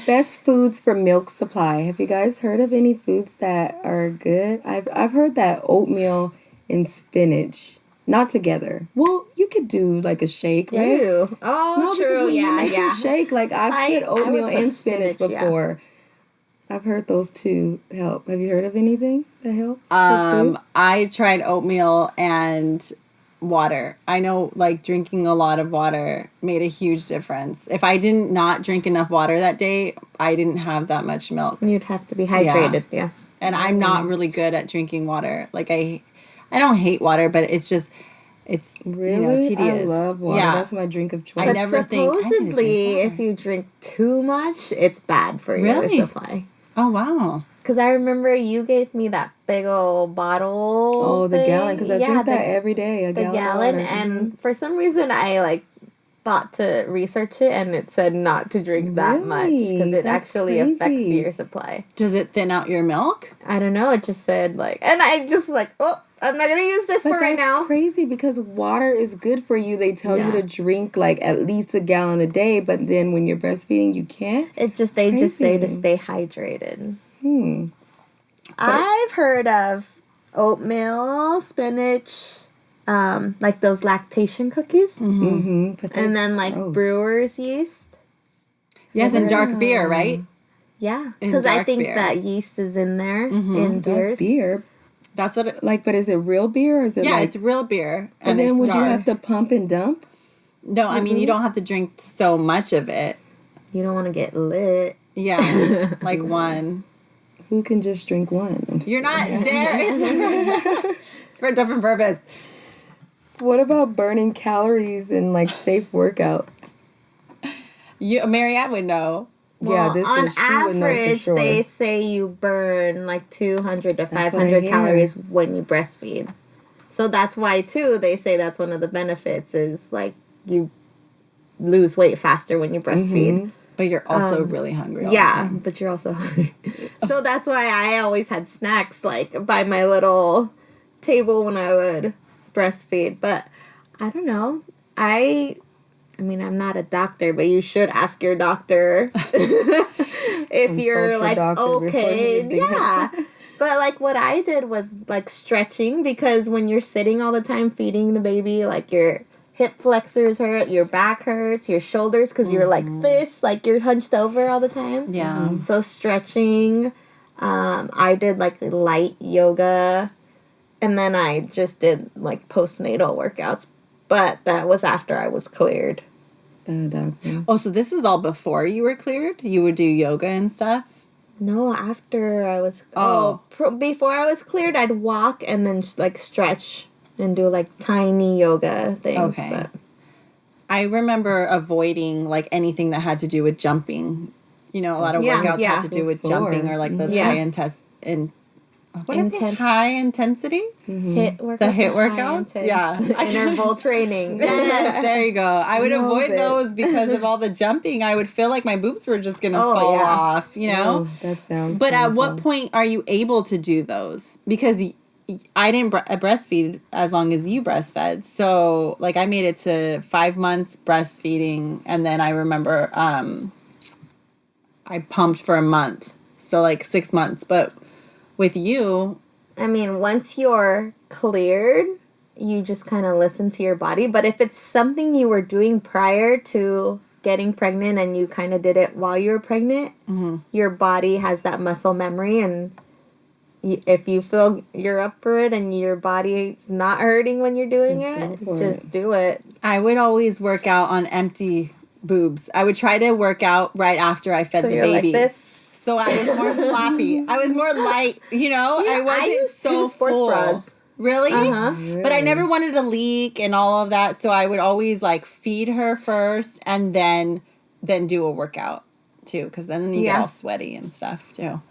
Best foods for milk supply. Have you guys heard of any foods that are good? I've heard that oatmeal and spinach, not together. Well, you could do like a shake, right? Ew. Oh, No, true. because when you make Yeah. a shake, like I've put I would oatmeal put and spinach before. I've heard those two help. Have you heard of anything that helps? with food? I tried oatmeal and water. I know like drinking a lot of water made a huge difference. If I didn't not drink enough water that day, I didn't have that much milk. You'd have to be hydrated. Yeah. And I'm not really good at drinking water. Like I don't hate water, but it's just it's Really? tedious. I love water. Yeah. That's my drink of choice. I never think I'm gonna drink supposedly, water. if you drink too much, it's bad for your Really? supply. Oh wow. Because I remember you gave me that big old bottle. Oh, the thing. gallon, because I drink that every day. The gallon, of water. and for some reason I thought to research it, and it said not to drink that much because it That's actually affects crazy. your supply. Does it thin out your milk? I don't know. It just said and I just was like, oh, I'm not gonna use this But for right that's now. crazy because water is good for you. They tell you to drink like at least a gallon a day, but then when you're breastfeeding, you can't. They just say to Crazy. stay hydrated. I've heard of oatmeal, spinach, like those lactation cookies, But and then brewer's yeast. Yes, and dark beer, right? Yeah, In because I dark think beer. that yeast is in there in beers. beer. That's what it But is it real beer or is it Yeah, like... it's real beer. And then it's would you dark. have to pump and dump? No, I mean you don't have to drink so much of it. You don't want to get lit. Yeah. Like one. Who can just drink one? You're not there. It's for a different purpose. What about burning calories and like safe workouts? Marianne would know. Yeah, Well, on she would know for average, sure. they say you burn like 200 to what I 500 hear. calories when you breastfeed. So that's why, too, they say that's one of the benefits is like you lose weight faster when you breastfeed. But you're also really hungry all the Yeah, time. but you're also hungry. So that's why I always had snacks like by my little table when I would breastfeed. But I don't know. I mean, I'm not a doctor, but you should ask your doctor if you're your like doctor before okay. you do Yeah. But like what I did was like stretching because when you're sitting all the time feeding the baby, like your hip flexors hurt, your back hurts, your shoulders because you're like this, like you're hunched over all the time. Yeah. So stretching, I did like light yoga, and then I just did like postnatal workouts. But that was after I was cleared. And a doctor. Oh, so this is all before you were cleared? You would do yoga and stuff? No, after I was Oh. before I was cleared, I'd walk and then like stretch and do like tiny yoga things. Okay. But I remember avoiding like anything that had to do with jumping. You know, a lot of Yeah, workouts yeah. have to do with Sore. jumping or like those Yeah. high intensity? hit workouts. The hit are high workouts? intense. Yeah. Interval training. Yes, there you go. I would knows avoid it. those because of all the jumping. I would feel like my boobs were just gonna fall yeah. off, you know? Oh, that sounds But at what painful. point are you able to do those? Because I didn't breastfeed as long as you breastfed. So, like, I made it to 5 months breastfeeding. And then I remember I pumped for a month. So, like, 6 months. But with you, I mean, once you're cleared, you just kind of listen to your body. But if it's something you were doing prior to getting pregnant and you kind of did it while you were pregnant, your body has that muscle memory. And if you feel you're up for it and your body's not hurting when you're doing Just go for just it. do it. I would always work out on empty boobs. I would try to work out right after I fed So the you're baby. like this. So I was more floppy. I was more light, you know? Yeah, I wasn't used so two sports full. bras. Really? Uh-huh. But I never wanted to leak and all of that, so I would always like feed her first and then do a workout too, because then you get Yeah. all sweaty and stuff too.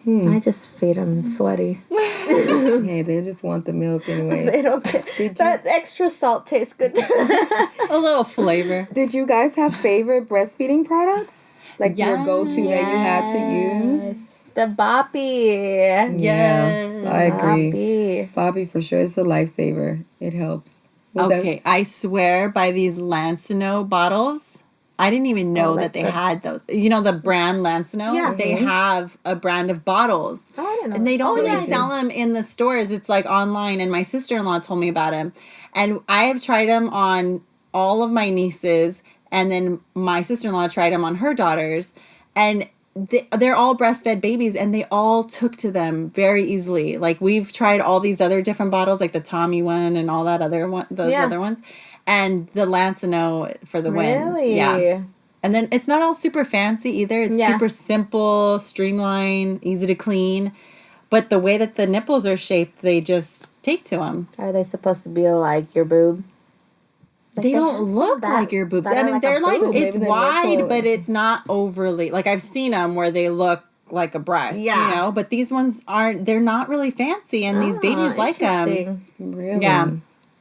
I just feed them sweaty. Hey, they just want the milk anyway. They don't care. Did That extra salt tastes good. A little flavor. Did you guys have favorite breastfeeding products? Like your go-to that you had to use? The boppy. Yes. I agree. Boppy. Bobby for sure is a lifesaver. It helps. Was that- Okay, I swear by these Lancino bottles. I didn't even know like that they had those. You know, the brand Lancino? Yeah. They have a brand of bottles. Oh, I didn't know. And they don't Oh, really yeah, sell them in the stores. It's like online. And my sister-in-law told me about them. And I have tried them on all of my nieces. And then my sister-in-law tried them on her daughters. And they're all breastfed babies. And they all took to them very easily. Like, we've tried all these other different bottles, like the Tommy one and all that other one, those other ones. And the Lancino for the win. Really? Yeah. And then it's not all super fancy either. It's super simple, streamlined, easy to clean. But the way that the nipples are shaped, they just take to them. Are they supposed to be like your boob? Like they don't look like your boobs. I mean, they're like, it's wide, but it's not overly. Like, I've seen them where they look like a breast, you know? But these ones aren't, they're not really fancy, and these babies like them. Really? Yeah.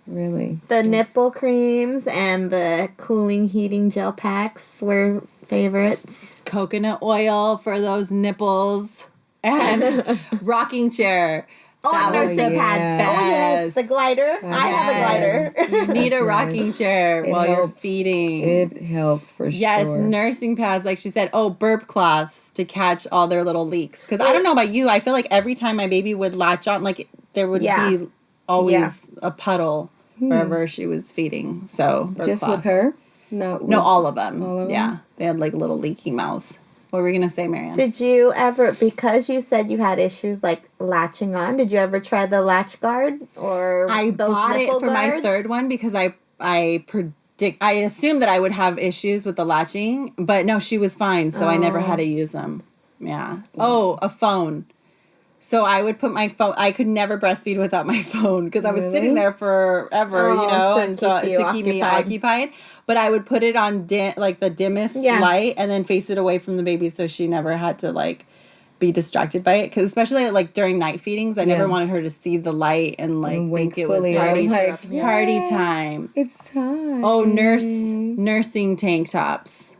Really? The nipple creams and the cooling heating gel packs were favorites. Coconut oil for those nipples. And rocking chair. Nursing pads. Yes. The glider. I have a glider. You need a rocking chair while you're feeding. It helps for sure. Yes, nursing pads, like she said. Oh, burp cloths to catch all their little leaks. Because I don't know about you, I feel like every time my baby would latch on, like there would be always a puddle wherever she was feeding. So just cloths. with her? No, all of them. All of them? Yeah, they had like little leaky mouths. What were we gonna say, Marianne? Did you ever, because you said you had issues like latching on, did you ever try the latch guard or I those bought it for guards? my third one because I assumed that I would have issues with the latching, but no, she was fine, so I never had to use them. Yeah. Oh, a phone. So I would put my phone. I could never breastfeed without my phone because I was sitting there forever, you know, and so to keep me occupied. But I would put it on like the dimmest light and then face it away from the baby so she never had to like be distracted by it. Because especially like during night feedings, I never wanted her to see the light and like think it was party time. It's time. Oh, nursing tank tops.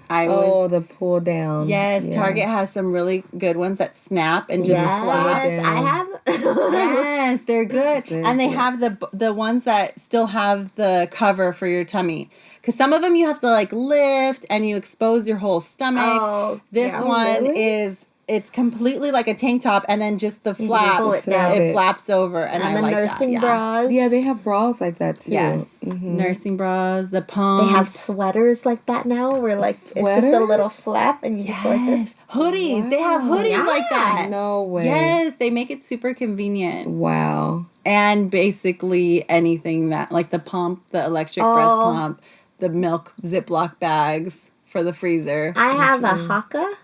The pull down. Yes, Target has some really good ones that snap and just flap. Yes, I have. Yes, they're good. And they have the ones that still have the cover for your tummy. Because some of them you have to like lift and you expose your whole stomach. Oh, this one is... It's completely like a tank top, and then just the flap, it flaps over, and I the like nursing that. bras. Yeah, they have bras like that too. Yes, nursing bras, the pumps. They have sweaters like that now, where like it's just a little flap, and you just go like this. Hoodies, they have hoodies like that. No way. Yes, they make it super convenient. Wow. And basically anything that, like the pump, the electric breast pump, the milk Ziploc bags for the freezer. I have a Haka.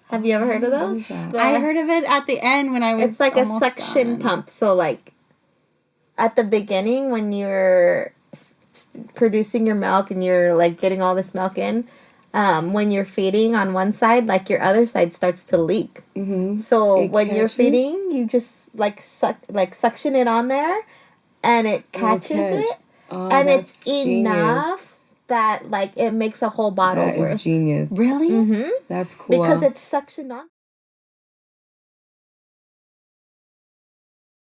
Have you ever heard of those? I heard of it at the end when I was It's like a suction pump. So like at the beginning when you're producing your milk and you're like getting all this milk in, when you're feeding on one side, like your other side starts to leak. Mm-hmm. So when you're feeding, you just like suction it on there, and it catches it, and it's enough that like it makes a whole bottle's worth. That is genius. Really? Mm-hmm. That's cool. Because it's suctioned on.